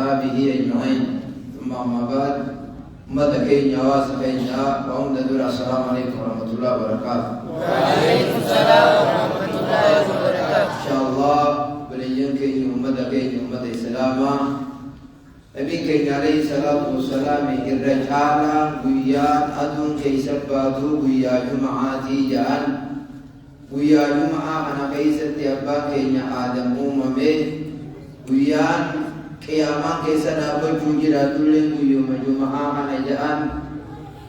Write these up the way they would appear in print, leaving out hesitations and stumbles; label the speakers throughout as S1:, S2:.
S1: وأصحابه أجمعين ثم أما بعد مدكين واسقين وهم دور السلام عليكم ورحمة الله وبركاته.
S2: وعليكم السلام ورحمة الله وبركاته.
S1: إن شاء الله بلين كين ومدكين ومد السلامة أبي كين عليه الصلاة والسلام الرجالة ويان أدون كيسباتو ويا جمعاتي جان ويا جمعة أنا كيست أبا كين آدم أممي ويان قياما كيسنا بجوجرا دولين ويوم جمعة أنا جان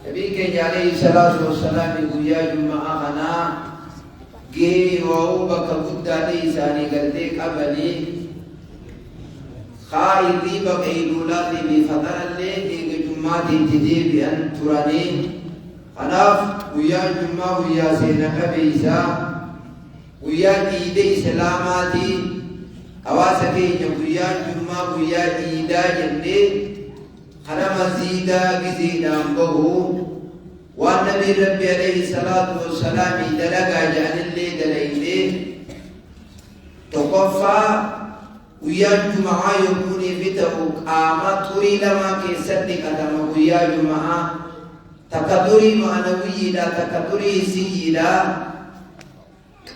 S1: أبي كين عليه الصلاة والسلام ويا جمعة أنا جي وهو بكبود عليه ساني قلتي قبلي خايدي بقيلولاتي بفتر اللي دي جمعة تدي بأن تراني خلاف ويا جمعة ويا سينك بيسا ويا إيدي سلاماتي أواسكي ويا جمعة ويا إيدا جندي خلا مزيدا جزيدا بهو والنبي ربي عليه الصلاة والسلام دلقا جعل اللي دليلي تقفى ويا جمعة يكون فتو قامت تري لما كيسدك أدم ويا جمعة تكدري معنوي لا تكدري سيدا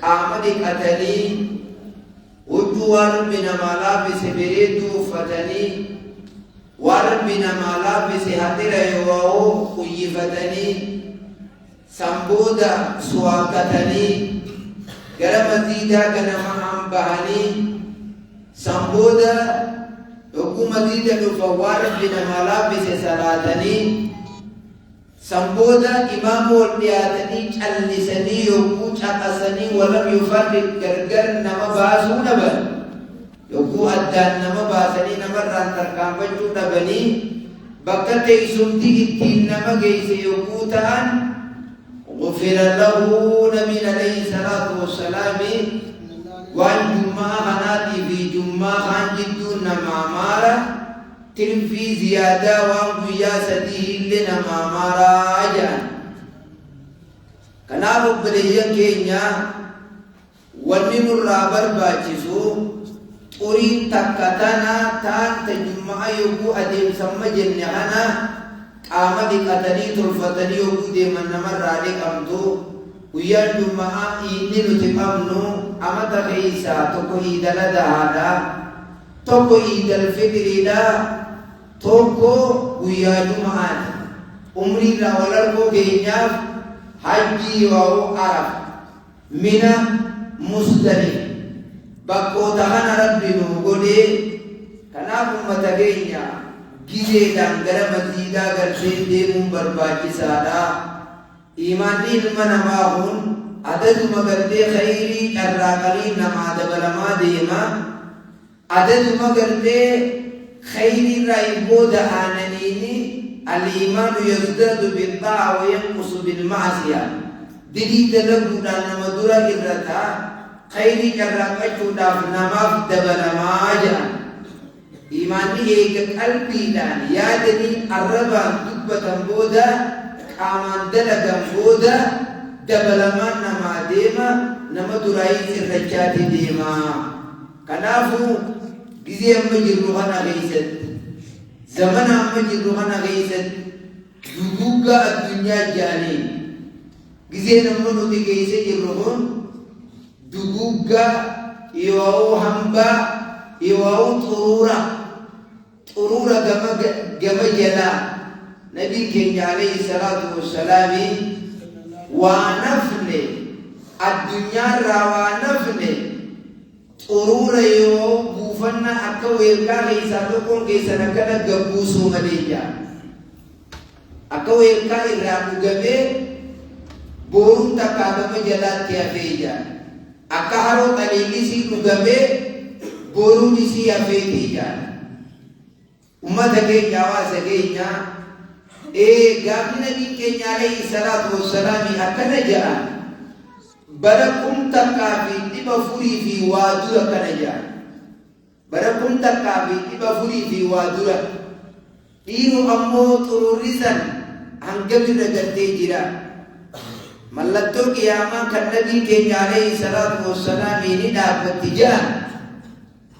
S1: قامت قتلي وجوار بنا ملابس بريدو فتني وربنا ملابس هدر يواو خيفتني سنبودا سواكتني قرم زيدا قنما أنبهني سنبودا حكومة زيدا لفوار بنا ملابس سلاتني سنبودا إمام والبياتني چلسني يوكو چاقسني ولم يفرق گرگر نما باسو نبن يوكو أدان نما باسني نما رانتر كامبچو نبني بقت إسمتي إتين نما گيس يوكو تان غفر له نبي عليه الصلاة والسلام وان جمعة هناتي في جمعة خان جدو نما مارا تنفي زيادة وان قياسته لنما مارا جان كناب بليا كينيا ونن الرابر باچسو قرين تكتنا تان تجمع يوكو أديم سمى جنحنا قامت قتني تلفتني يوكو ديمن نمر رالك أمتو ويان جمعا إني نتقامنو أمت خيسا توكو إيدا لدهادا توكو إيدا الفطر دا توكو ويان جمعا عمري راولركو كينياف حجي وهو عرف من مصدري bakko tahan rabbi nu gode kana ummata keenya gizeedhaan gara masjiidaa galchee deemuun barbaachisaadha. Imaanni ilma namaa kun adaduma gartee khayrii carraaqanii namaa dabalamaa deema. Adaduma gartee khayrii irraa booda aananiini al-imaanu yazdadu bil-xaa'a wa yanqusu bil-ma'siyaa. Dilii dalaguudhaan nama dura irrataa خيري كرقتو داف نماف دبلما جان إيماني هيك قلبي دان يادني الربا دبة بودا كامان دلقا بودا دبلما نما ديما نما درائی الرجات ديما كنافو جزي أما جروحنا غيست زمن أما جروحنا غيست دقوقا الدنيا جاني جزي نمو نتي غيست جروحون duguga iwau hamba iwau turura gama jala nabi keenya alayhi salatu wassalami wa nafne ad-dunya rawa nafne turura iwau bufanna akka welka isa tokkon keessa nakana gabbusu maleja akka welka irraa dhugamee boruun takka gama jalaatti hafeeja akka haroo qaleellisii dhugamee boruun isii hafeetii jaan ummata keenya hawaasa keenya gaafni nabiin keenya alayhi salaatu wassalaami akkana jedhan bara kum takkaa fi dhiba furii fi waa dura kana jedhan bara kum takkaa fi dhiba furii fi waa dura dhiiru ammoo xururrisan hangamirra galtee jira. Mallattoo qiyaamaa kan nabii keenya alayhi salaatu wassalaam ni dhaabbatti jedhan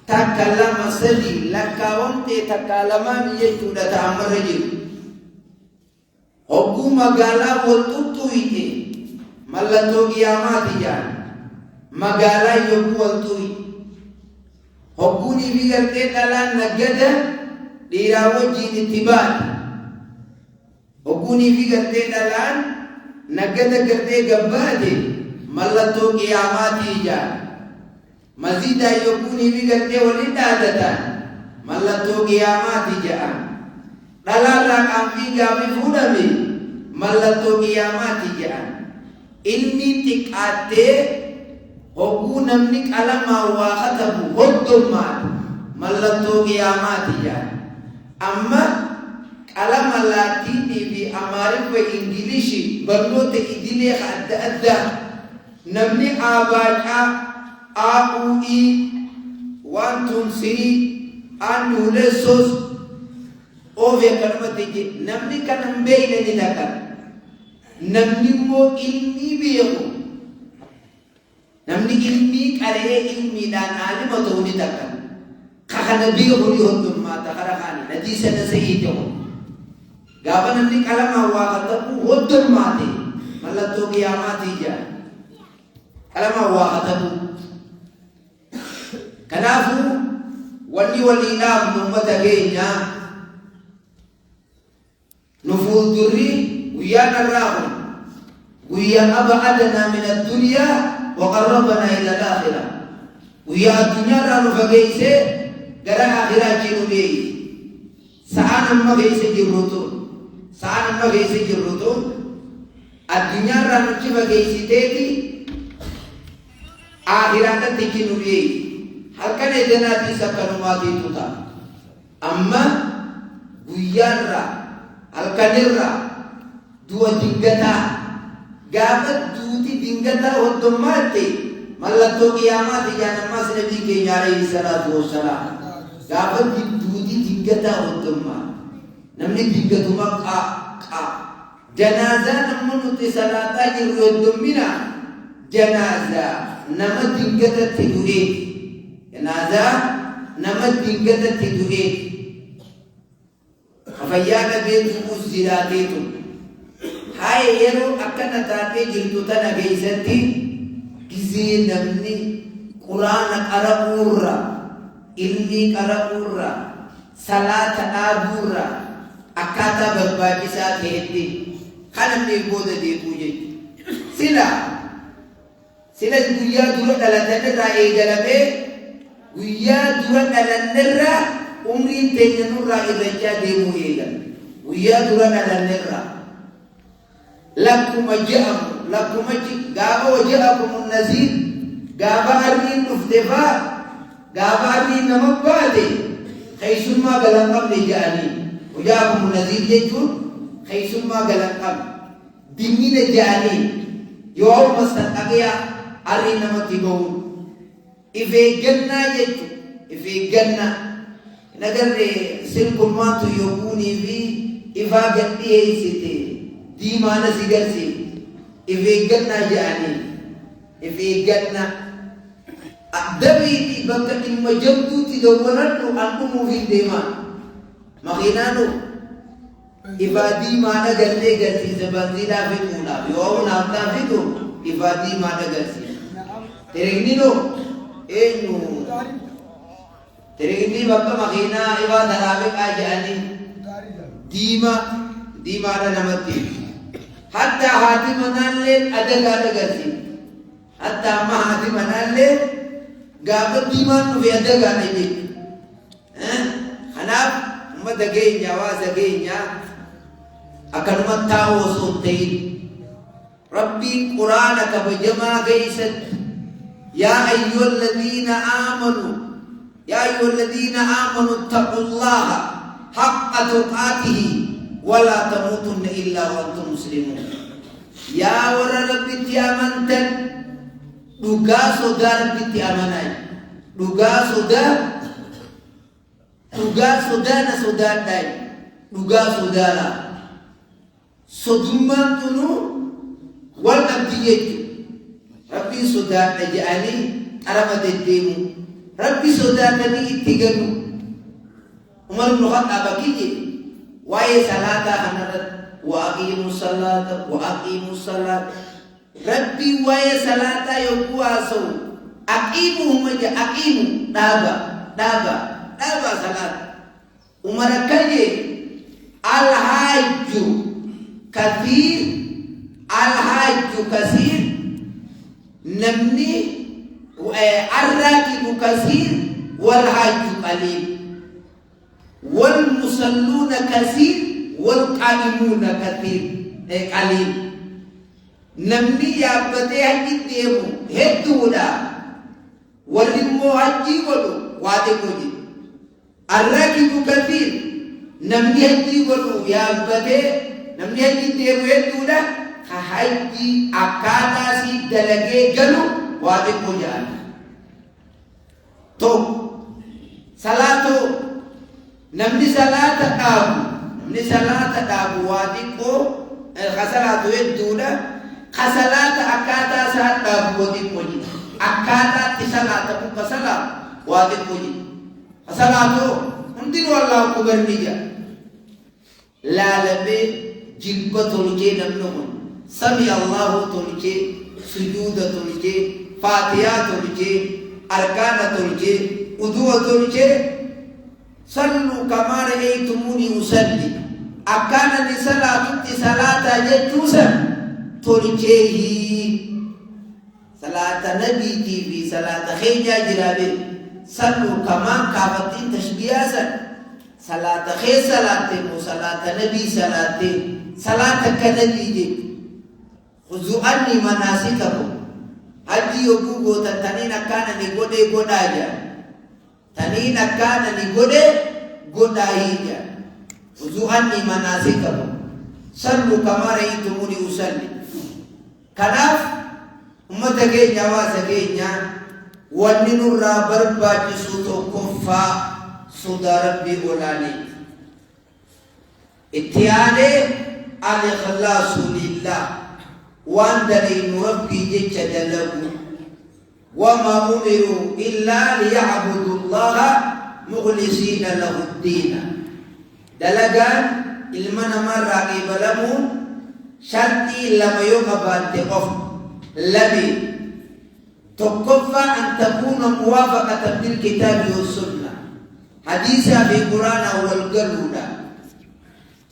S1: takkalama sadi lakkaawamtee takkalamaa jechuudha ta'ammarra jiru. Hogguu magaalaa wal xuxxuyite mallattoo qiyaamaati jedhan. Magaalaa yogguu wal xuxxuyite hogguunii fi gartee dhalaan naggada dhiiraa wajjiin itti baate. Hogguunii fi gartee dhalaan naggada gartee gabbaate mallattoo qiyaamaati jedhan. Mazidaa yogguunii fi gartee waliin dhaadatan mallattoo qiyaamaati jedhan. Dhalaarraa qaamfii gaafii fuudhame mallattoo qiyaamaati jedhan. Ilmi xiqqaattee hogguu namni qalamaa waa katabu hoddommaadha mallattoo qiyaamaati jedhan. Amma qalama laatiinii fi amaariffa ingilishii barnoota idilee adda addaa namni aabaacaa AUE 1 2 3 anulesos ove kanamati namni kanan beeyne ni takkan namni mo ilmi beeku namni ilmi qaree ilmiidhaan aalima ta'uu ni takkan kakana beeku ni hoddummaata kara kaani nadiisa na sayyite ho gaafa namni qalama waa katabu hoddummaate mallattoo qiyaamaati jaa qalama waa katabu. Kanafu wanni waliidhaaf ummata keenya nufuuldurri guyyaa narraa kun guyyaa ab'adanaa min addunyaa wa qarrabanaa ila al-aakhira guyyaa addunyaarraa nu fageessee gara aakhiraa nu geesse. Sa'aan amma keessa jirrutu addunyaarraa nutti fageessiteeti aakhiraatti nu geesse. Halkan eeganaatii sakkanumaatii ta'a. Amma guyyaarraa halkanirraa du'a dingataa gaafa duuti dingataa hoddommaatte mallattoo qiyaamaati jedhan. Ammas nabii keenya alayhi salaatu wassalaam gaafa duuti dingataa hoddommaa namni dingatuma qaa janaazaa namni nuti salaataa jirru hoddommina janaazaa nama dingatatti du'eeti. Jenazah nama dingatatti du'eeti. Fayyaana beeku zilaateetu haye yeroo akkana taatee jirtu tana keessatti gizee namni quraana qara'uurra ilmi qara'uurra salaata dhaabuurra akkaataa barbaachisaa ta'etti kan namni booda deebi'u jechuudha. Sila guyyaa dura dhalatanirraa eegalamee guyyaa dura dhalannerraa umriin teenya nurraa irrachaa deemuu eegala. Guyyaa dura dhalannerraa lakkuma je'amu lakkumachi gaafa waja'akumu naziir gaafa harriin dhufte faa gaafa harriin nama baate keessummaa galan qabne je'anii waja'akumu naziir jechuun keessummaa galan qabne dimmina je'anii yoo ammas dhaqaqiyaa harriin namatti ba'uun ifeeggannaa jechuun ifeeggannaa nagarre silkummaatu yogguunii fi ifaa gadhiyeessite diimaana si garsiifte ifeeggannaa jedhanii ifeeggannaa dabiitii bakka dhimma jabduutti dawwaladhu an dhumuuf hin deemaa makiinaanu ifaa diimaana galtee garsiise banziidhaa fixuudhaaf yoo naaftaa fixu ifaa diimaana garsiise teregnino eenyu teregni bakka makiinaa ifaa taraafiqaa jedhanii diimaadha namatti hatta haati manaallee adagaa agarsiifte hatta amma haati manaallee gaafa diimaan dhufe adagaadha jechuudha. Kanaaf ummata keenya hawaasa keenya akkanuma taa'u osoo hin ta'in rabbiin quraana kabajamaa keessatti yaa ayyuhalladhiina aamanuu يا أيها الذين آمنوا اتقوا الله حق تقاته ولا تموتن إلا وأنتم مسلمون يا ور ربي أمنتن دعا سودا ربي أمناي دعا سودا نسودا داي دعا سودا لا سودمان تنو والأبدية ربي سودا نجاني أرمى الدين ربي صداتني اتقنوا عمر بن الخطاب كيجي واي صلاة هنرد وأقيموا الصلاة ربي واي صلاة يقوى سو أقيموا مجا أقيموا دابا صلاة عمر كيجي الحاج كثير نمني الراكب كثير والحاج قليل والمصلون كثير والقائمون كثير قليل نمني يابتي حج ديمو هدودا ورمو حجي ولو وادموجي الراكب كثير نمني حجي ولو يابتي نمني حجي ديمو هدودا حجي أكادا سي دلقي قلو وادموجي تو صلاة نمني صلاة دابو وادقو خسلاة يدولا خسلاة أكاتا سات دابو ودقو أكاتا تسلاة مكسلا وادقو خسلاة انتين والله كبر نجا لا لبي جلبة تلجي نمنون سمي الله تلجي سجود تلجي فاتحة تلجي أركان تلجي وضوء تلجي صلوا كما رأيتموني أصلي أكان صلاة جتوسا تلجيه صلاة نبي في صلاة خيجا جرابي صلوا كما كافتين تشبياسا صلاة خير صلاة صلاة نبي صلاة كنبي خذوا عني مناسككم haji yogugo tanina kana ni gode godaja tanina kana ni gode godaija uzuanni manasikakum sallu kama ra'aytumuni usalli kanaf ummata keenya hawaasa keenya wanni nurraa barbaachisu tokkoffaa sodaa rabbii olaanii itti aanee al-ikhlaasu lillah وان دلين ربي جيش دلقوا وما أمروا إلا ليعبدوا الله مخلصين له الدين دلقان المنا مرة قبلمون شرطي لما يقبان تقف لبي تقف أن تكون موافقة بالكتاب والسنة حديثا في القرآن والقلودة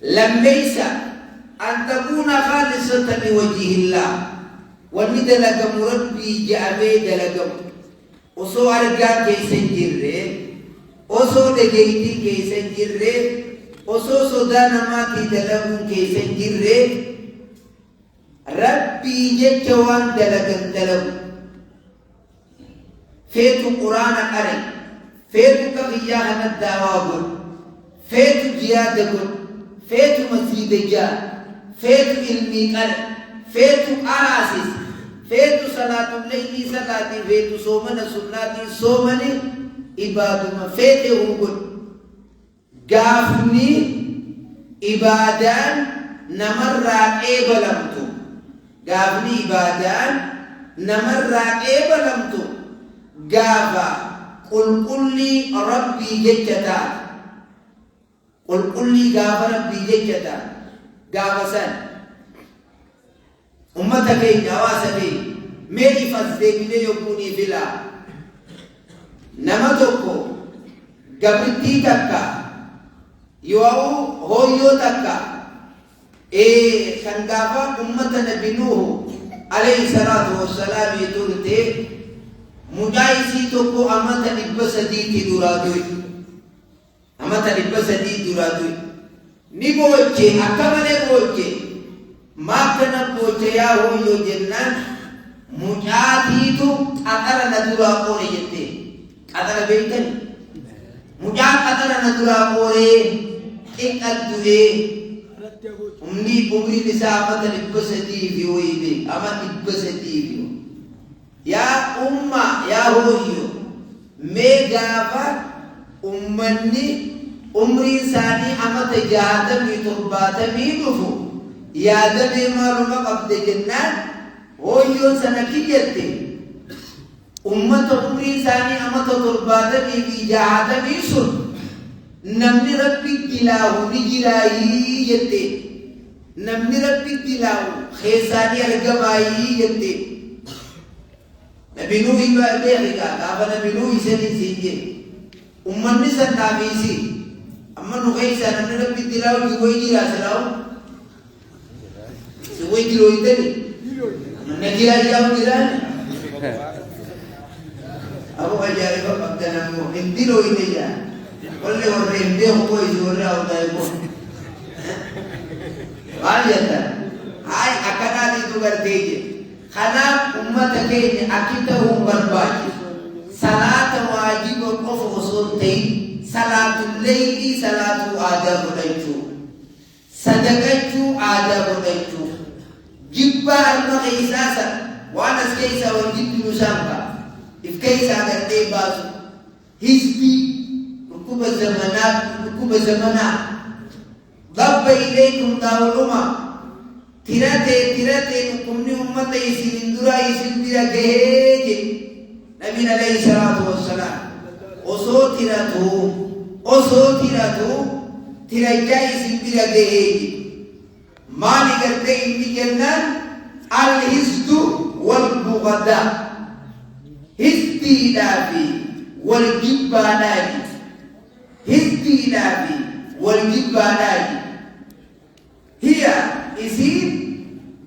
S1: لم ليس أن تكون خالصة لوجه الله وندلق مربي جابي دلقم وصو أرقا كيسن جره وصو دقيتي كيسن جره وصو صدانا ماتي دلقم كيسن جره ربي جتوان دلقم فيتو قرآن أري فيتو كفياها الدعوة فيتو جيادة فيتو مسجد جاد فيتو علمي قرأ فيتو أراسس فيتو صلاة الليل صلاة فيتو صومنا سنة صومنا إبادة فيتو قل غافني إبادان نمرّا إبلمتو غافني إبادان نمرّا إبلمتو غافا قل لي ربي ججتا قل لي غاف ربي ججتا غافسان أمتك نواسك ميري فزدبني يكوني بلا نمتوكو قبرتي تكا يواو هويو تكا كان غافا أمت نبي نوح عليه الصلاة والسلام يتولته مجايسي توكو أمت نبسدي درادوي أمت نبسدي درادوي نبوچه أكمل بوچه ما كنا بوچه يا هو يوجنان مجاتي تو أترى ندورا قولي جته أترى بيتن مجات أترى ندورا قولي إكال دوه أمني نساء أمت نبسدي فيوي بي أمت نبسدي فيو يا أمة يا هو يو ميغافا أمني umri sani amata jahadami turbatami dhufu yaadame maaluma qabde jennaan hoyyoon sana kiyyette أمة أمري ثاني أمة تربادني في جهاتني سن نمني ربي الدلاو نجلاي يتي نمني ربي الدلاو خيساني الجماعي يتي نبي نوح بيخي كافا نبي نوح سني سيجي أمة نسان ناميسي أما نخيسا نمني ربي الدلاو جوي جلا سلاو سوي جلو يتني نجلا جاو جلاني Aku ajaib apa kanamu hindilo ini ya. Oleh orang hindi aku itu orang awal itu. Wajibnya, hai akan ada itu berarti. Karena umat kita akita berbagi. Salat wajib aku fokusunti. Salatul laili salatu ada beritu. Sedekah itu ada beritu. Jibbar nak isasa. Wanas kaisa wajib nusangka. Ifkai sagar tebasu hizbi rukuba zamanat dabba ilaykum dawluma tirate nukumni ummata isindura isindira geheje Nabi alayhi salatu wassalam oso tiratu tiraja isindira geheje mali garte indi jannan al hizdu wal bughada Hizbi wal jibbanati Hizbi والجبانات هي اسم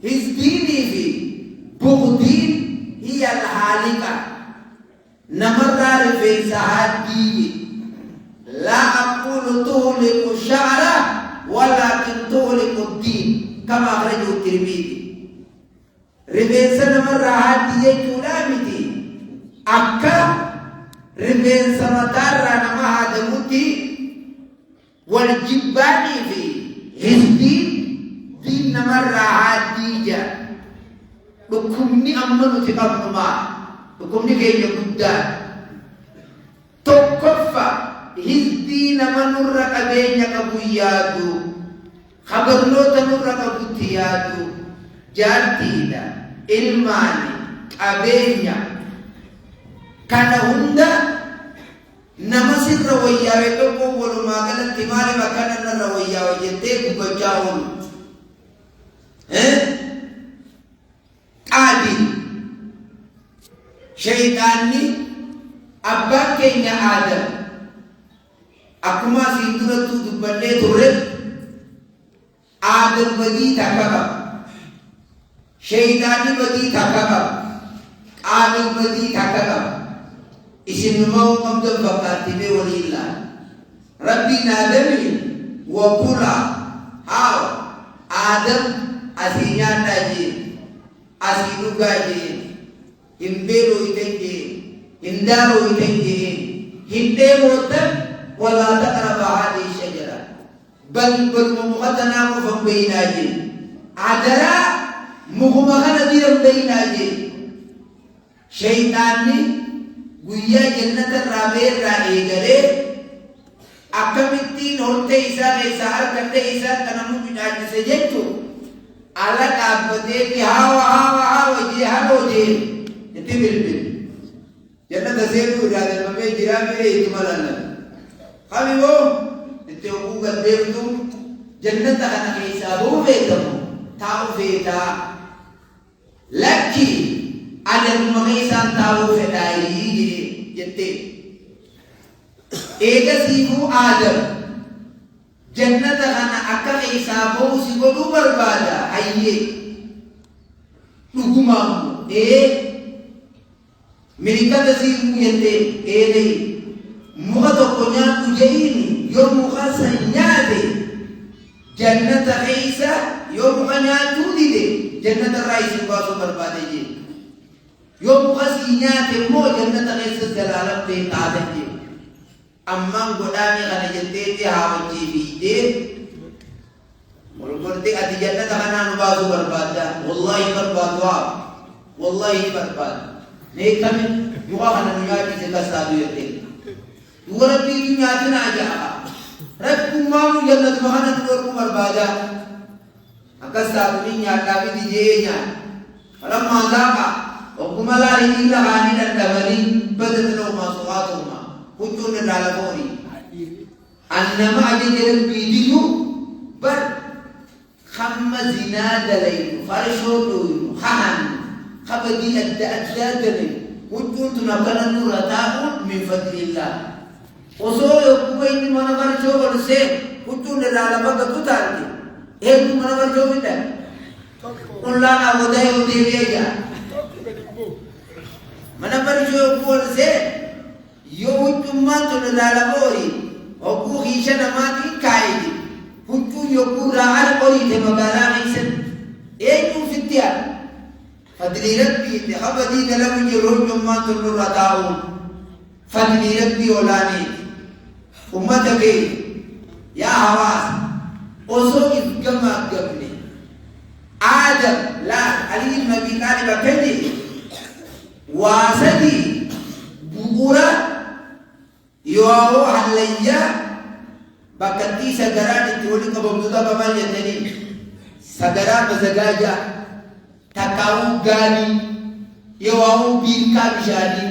S1: هزبيني في بغدين هي الحالقة نمرر في سهادي لا أقول تهلك الشعر ولكن تهلك الدين كما أخرجه الترمذي ربيس نمرر هادي كلامتي أكا ربيس مدار نما هذا متي والجباني في هزبين دين نمرر هادي Hukumni amanu tikam rumah, hukumni kaya buddha. Tokofa hizbi namanurra kabenya kabuyadu, khabarno tanurra kabutiyadu, jatida ilmani kabenya. Kana hunda namasin rawayawe toko bolu magalan timale makanan na rawayawe jete bukajahun. Adil syaitanni abba kenya Adam aku masih itu bende turun Adam badi takabab syaitanni badi takabab Adam badi takabab isim mau mabdul bakati be walillah Rabbi nadami wa kula haw Adam asinya najib asinu gaji himbelu itenje hindaro itenje hinde motan wala taqrabu hadhihi syajara bal muqaddana fa bainaji adara mughmagana diram bainaji syaitanni guya jannat rabe raegale akamitti norte isa le sahar kande isa tanamu bidaji sejetu ala kabade ki hawa je halo je itu bilbil jangan terseru dari mame jira mere itu malala kami wo itu bukan devu jangan tak anak isabu betamu tahu beta laki ada mengisan tahu beta ini jete ega sibu Adam Jannata kana akal isabu si bodu berbada ayye lugumamu mereka tasiru yente dei muka tokonya ujaini yo muka sanyade jannata isa yo muka nyatu dide jannata raisi basu berbada je yo muka sinyate mo jannata isa jalalan pe tade Amang godami kana jente hawa cibide mulkurti ati jannah kana bazu berbada wallahi berbada wallahi berbada nek kami muka kana nyati sekasadu yete dua rabbi nyati na aja rabbu mamu jannah kana dua berbada akasadu ni nyata bi dijenya alam mazaka وكما لا إلا غاني الدبلي بدت له مصواتهما كنتم للعلموني أنما أجل بيديو بر خم زناد لين فرشو دوين خان خبدي أداد لين كنتم تنقل النور من فضل الله وصول يقومين من فرشو ورسين كنتم للعلمة تتارك إيه من فرشو بيتا قلنا وداي وديبيا من فرشو ورسين يوم ما تنلالبوري أو خيشة نماتي كايدي كنتو يقول رعال قولي تمغالا غيسن أيكم في التيار فدلي ربي خبدي دلم يروح يوم ما تنلالبوري فدلي ربي أولاني أمتك يا حواس أصو إفقما قبلي آدم لا علي النبي طالب كدي واسدي بقورة يواو حليا بكتي سجران تولي كبوبدا بمال يتني سجران بزجاجة تكاو غاني يواو بيركا بشاني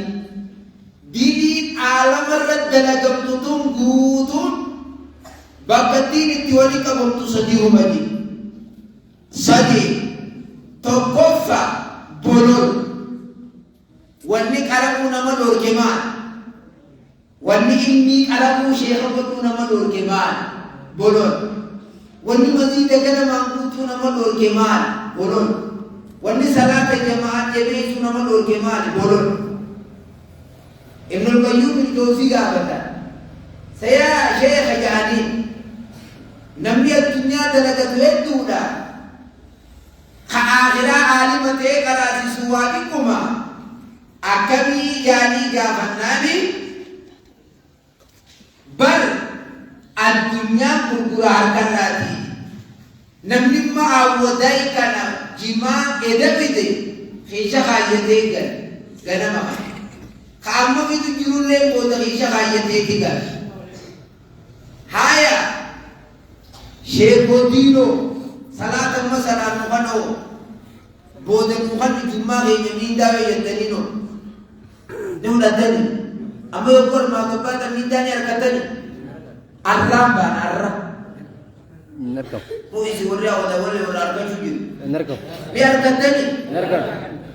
S1: دين عالم الرد لجم تطم غوتون بكتي تولي كبوبدا سديو بدي سدي تكوفا بولون ونك أرمو نما دور كمان ونك إني أرمو شيخ بدو نما دور كمان بولون ونك مزيد كنا مانغوتو نما دور كمان بولون ونك صلاة جماعة جميع نما دور كمان بولون ابن القيوم الجوزي قابلتا سيا شيخ جاني نمي الدنيا دلقت ويدودا خآخرا عالمة قراسي سواتكما أكمي يعني جافناني بل الدنيا برقرار كراتي نمني ما عوداي كنا جما إدبيدي خيشة خايتي كنا ما خامة بيدو جرون لهم بودا خيشة خايتي كنا هايا شيخو دينو صلاة مسلا مخانو بودا مخان جمع غير من داوي يتنينو نقول أتاني أما يقول ما كبات من داني أركتني أرام بان أرام
S2: نركب
S1: هو يسوي ولا ولا أركب شو جد
S2: نركب
S1: بيأركتني
S2: نركب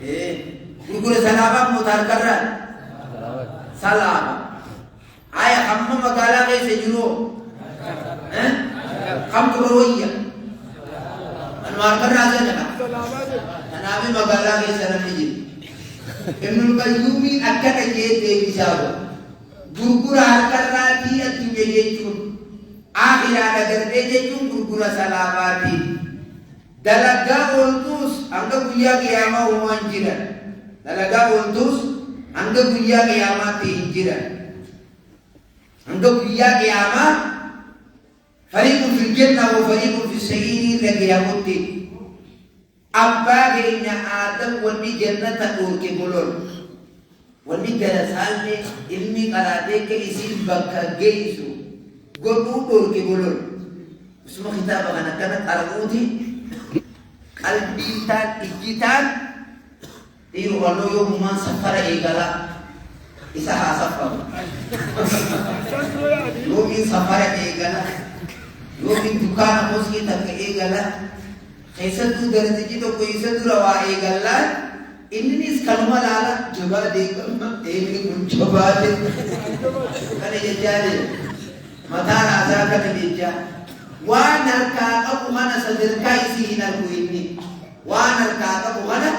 S1: إيه يقول سلامة متاركران سلامة آية خم مقالة كيس جنو خم كروية الماركر رازنا أنا أبي مقالة كيس أنا نجي ابن القيوم أكد جيد بيسابه غرغرا هركراتي الدنيا جيتون آخر على دربي جيتون غرغرا سلاماتي دلقا ولتوس أنك بيا قيامة وانجرا دلقا ولتوس أنك بيا قيامة تهجرا أنك بيا قيامة فريق في الجنة وفريق في السعير لقيامتي أبا غيرنا آدم وني جنة أورك بولون وني جلسالني علمي قراتي كيسين بكا جيسو قلو أورك بولون اسمه خطابة أنا كانت أرغوتي البيتان إجيتان إيو والله يوم ما سفر إيقالا إساها سفر يوم سفر إيقالا يوم دكان موسكي تك إيقالا ऐसा तू दर्द की तो कोई से तू रवा एक अल्लाह इन्हीं इस कलमा लाला जवाब देकर एक कुछ जवाब दे कने ये जाने मथा राजा कने दिया वानर का अब mana sadar का इसी हिनर को इन्हीं वानर का अब mana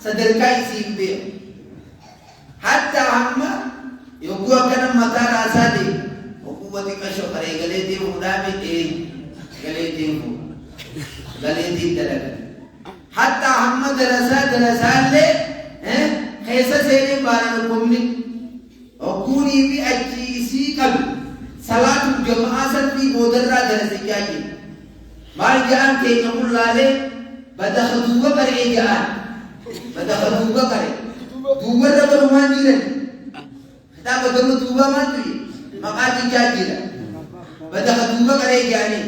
S1: sadar का इसी बे hatta hamma yoku akan mata rasa deh aku buat ikasho kare gale deh udah be gale deh गलेती दरग हत्ता हम दरसा ले हैं कैसे सेने बारन कुमनी और कुनी भी अच्छी इसी कब सलात जमाअत भी बोदरा दरस जाए मार जान के नमुल्ला ले बदखदुवा करे जान बदखदुवा करे दुवर रबर मान जिरे ता बदनु दुवा मान जी मका जी जा जिरा बदखदुवा करे जाने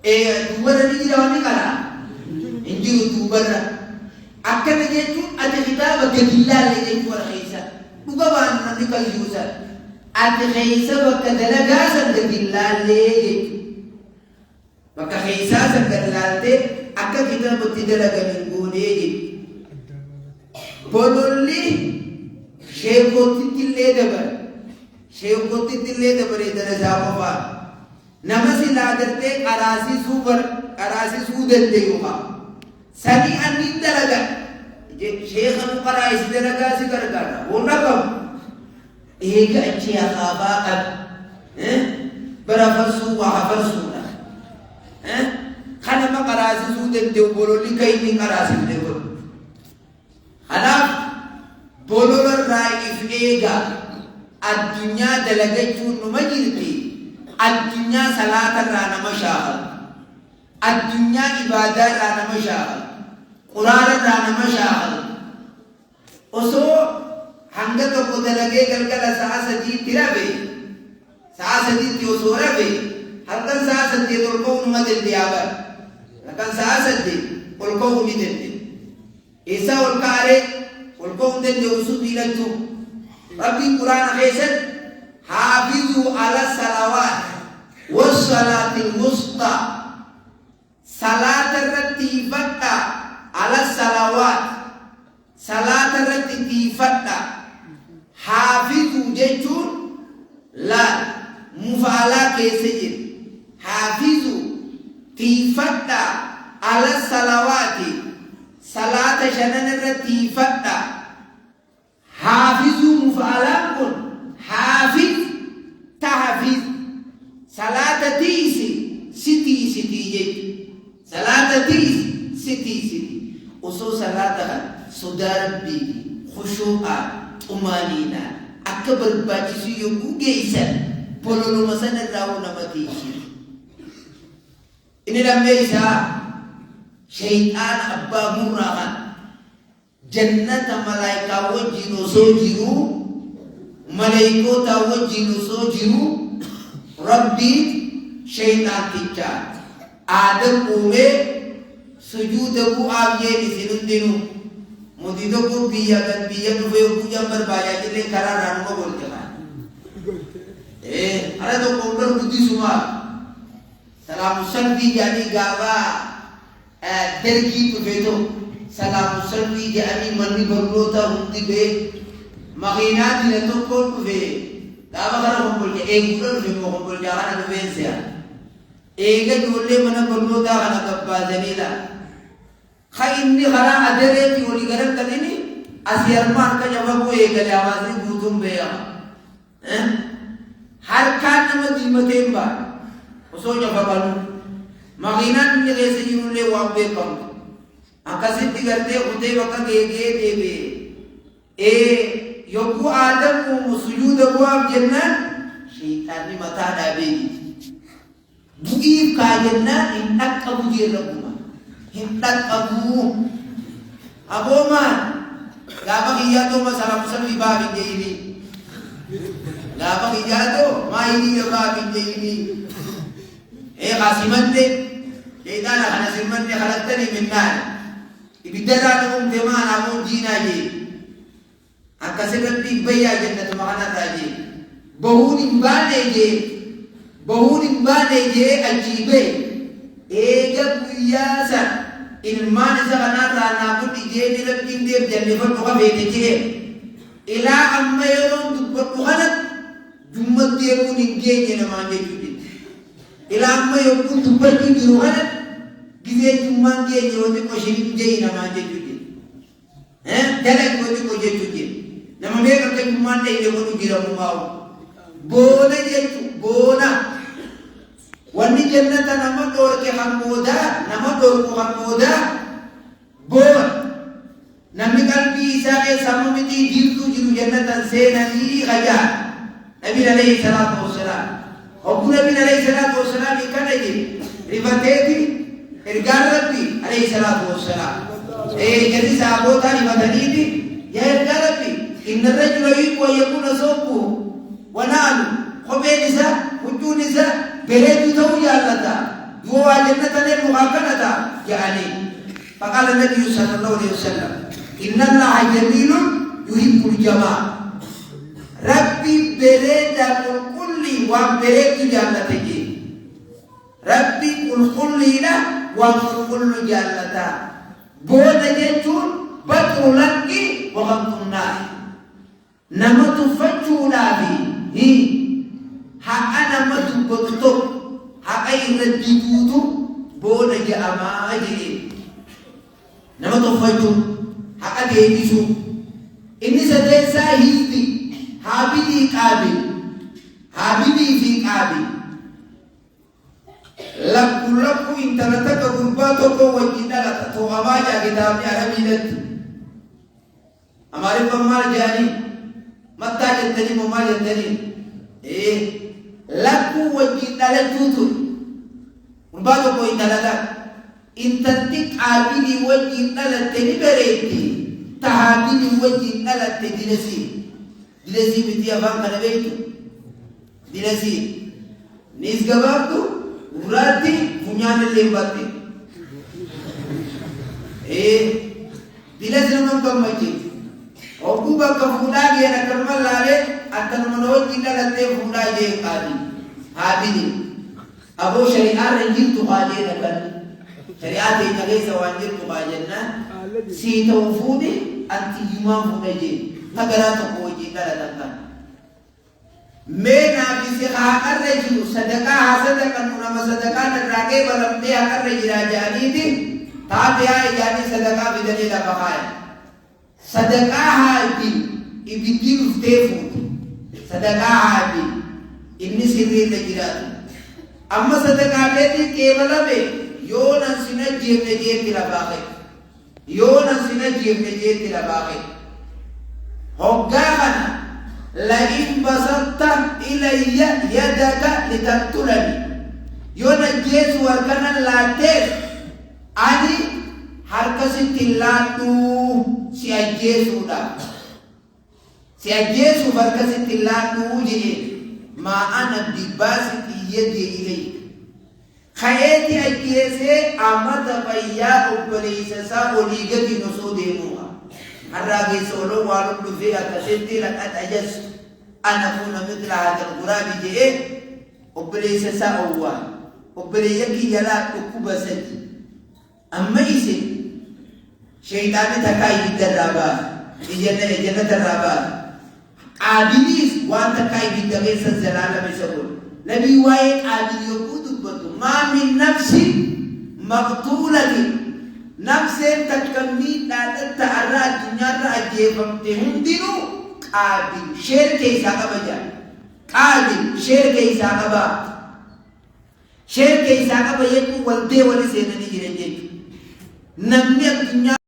S1: دوبارا نجي رواني كلا إنجيل دوبارا أكن نجيتو أتى كتاب كتيلا لجيتو الخيسة بقى نبي كالجوزا أتى خيسة بكتلا جاسا كتيلا لجيتو بكا خيسة كتيلا لجيتو أكن كتاب كتيلا كنينغو لجيتو بولولي شيخو تتيلي دبر شيخو تتيلي دبر إذا نجابوا نمسي لاغرتي قراسي سودن ديوها سني أنين دلغا شيخ مقرائس دلغا سكرغانا ونقم إيجا أجي أخابا برافرسو وحفرسونا خانا ما قراسي سودن ديو بولو لي كيني قراسي ديو خانا بولو الرائف إيجا الدنيا دلغا جون نمجرتي الدنيا صلاة رانا مشاهد الدنيا عبادة رانا مشاهد قرآن رانا مشاهد وسو هنگا تو دلگے گلگل ساسدی تیرابے ساسدی تیو سورابے هلکن ساسدی تلقو نمدل دیابر لکن ساسدی تلقو نمدل دی ایسا والکارے تلقو نمدل دی وسو دیلتو ربی قرآن خیسد حافظوا على الصلوات والصلاة الوسطى صلاة الرتيفة على الصلوات صلاة الرتيفة حافظوا جيتون لا مفعلا كيسجل حافظوا تيفة على الصلوات صلاة شنن الرتيفة حافظوا مفعلا كن حافظ تحفظ صلاة تيسي ستي جيت صلاة تيسي ستي وصو صلاة صدار بي خشوعا طمانينة أكبر باجسي يوكو جيسا بولولو مسان الراو نمتيشي إني لما يسا شيطان أبا مراغا جنة ملايكا وجينو سوجيرو ملائكوتا وجينو سوجيرو ربي شيطان تيجا آدم قومي سجود أبو آبيه نسينون دينو مديدو کو بيا نفيو كوجا بربايا جلي كارا رانو ما بولتے ہیں ارے تو کونڈر بدھی سما سلام سلوی جانی گاوا درگی پفیتو سلام سلوی جانی منی بلوتا ہندی بے مغینات لتو کون پفے گاوا کرا کون بولتے ایک گولر فی مو کون بولتے آنا نبین سیا ایک دولے منا بلوتا آنا کبا زنیلا خائنني خلا أدري في ولي قرب تديني أسير ما أنك جوابه إيه قال أوازني بوتهم بيا هر كان نما ديمتين با وسو جوابانو مغينا من جيسي جنون لي وابه كم أكاسي تيغرتي خده وكا گيه دي بي يوكو آدم وسجود أبواب جنن شيطاني متا دابي بغيب كا جنن إنك أبو جير ربما Hintat abu man gabang iya to masalah musal ibabin je ini gabang iya to ma ini ibabin je ini qasiman de idana khasiman de khalaqtani min nar ibidara to teman amun jina je akaserat bi bayya jannat makana taji bahuni bane je ajibe ega kuyasa ilman sana rana pun ije dilap kinde jannifan to ka bete je ila amma yaron dubbat khanat jummat de ko ninge je na manje judi ila amma yokun dubbat ki diru khanat gize jumman ge yode ko shirin je na manje judi dala ko ko je judi nama me ka jumman de ko du gira mu bawo bona je bona wani jannata nama dor ke hamuda bon nami kalbi isae samumiti dirtu jiru jannatan senani gaja nabi alaihi salatu wassalam abu nabi alaihi salatu wassalam ikanaji rivateti irgar rabbi alaihi salatu wassalam jadi sahabota rivataniti ya irgar rabbi inna rajula yuqwa yakuna sawku wa nalu khobenisa hujunisa beredu tahu ya Allah هو جنة المغاكنة يعني فقال النبي صلى الله عليه وسلم إن الله جميل يحب الجمال ربي بريد كل وبريد جنته ربي كل له وكل جنته بود جتون بدر لك وغمت النار نمت فجولا في حق نمت بكتب حق يرددوتو بود جاما أجري نمت فجو حق ديبسو إني ستنسى هيدي حابدي قابل حابدي في قابل لكو انتلتك قرباتك وجدالك تو أماجا كتاب عربي لك हमारे पम्मार जानी मत्ता जंतनी मम्मा जंतनी लक्कू वजी डाले तूतू उनबादो कोई डाला इंतंती आबिनी वजी डाले तेरी बेरेती tahabini wajhi alatti dilasi miti afaan kana beektu dilasi nis gabaabtu urraatti funyaan illee batte dilasi nama gammachiisu ogguu bakka fuudhaa geen akkanuma laalee akkanuma na wajji dhalattee fuudhaa jee haabini aboo shari'aan hin jirtu haajee dhaqan shari'aa teenya keessa waan jirtu haa jennaan sii ta'u fuudhe antiyyumaa fuudha jee nagaraa tokko wajji dhalatan kan mee naafisi haaqarra jiru sadaqaa haa sadaqannu nama sadaqaa darraaqee balamtee haaqarra jiraa jaaniiti taate haa ijaanii sadaqaa fidanii lafa haaya sadaqaa haati ibiddi dhuftee fuute sadaqaa haati inni sirriirra jiraatu amma sadaqaalee qeebalame yoonan sina jeefne jeetti lafaaqe yoonan sina jeefne jeetti lafaaqe hoggaa kana la'in basatta ilayya yadaka litaktulani yoona jeesu harkanan laatteef ani harkasitti laadhu si ajjeesuuf harkasitti laadhu jedhe maa ana bibbaasiti yadee ilayka ka'eeti ajjeesee amata fayyaa obboleessa isaa olii gadi nosoo deemuudha harraa keessa oloo waan dhufee akkasitti laqat ajas ana fuuna mitla haadal guraabi jedhee obboleessa isaa owwaa obboleeyya kiyyaa dhukkuba sadi amma isin shaytaani takkaa ibidda irraa baasa jannata irraa baasa qaabiliis waan takkaa ibidda keessa zalaalame isa godhu nabii waa'ee qaabilii yogguu dubbatu maa min nafsin maqtuulatin nafseen takka miidhaadhatta irraa addunyaarra ajjeefamte hundinuu qaabil sheer keessaa qaba jaa qaabil sheer keessaa qaba sheer keessaa qaba jechuun waltee wali seenanii jiran jechuudha namni addunyaa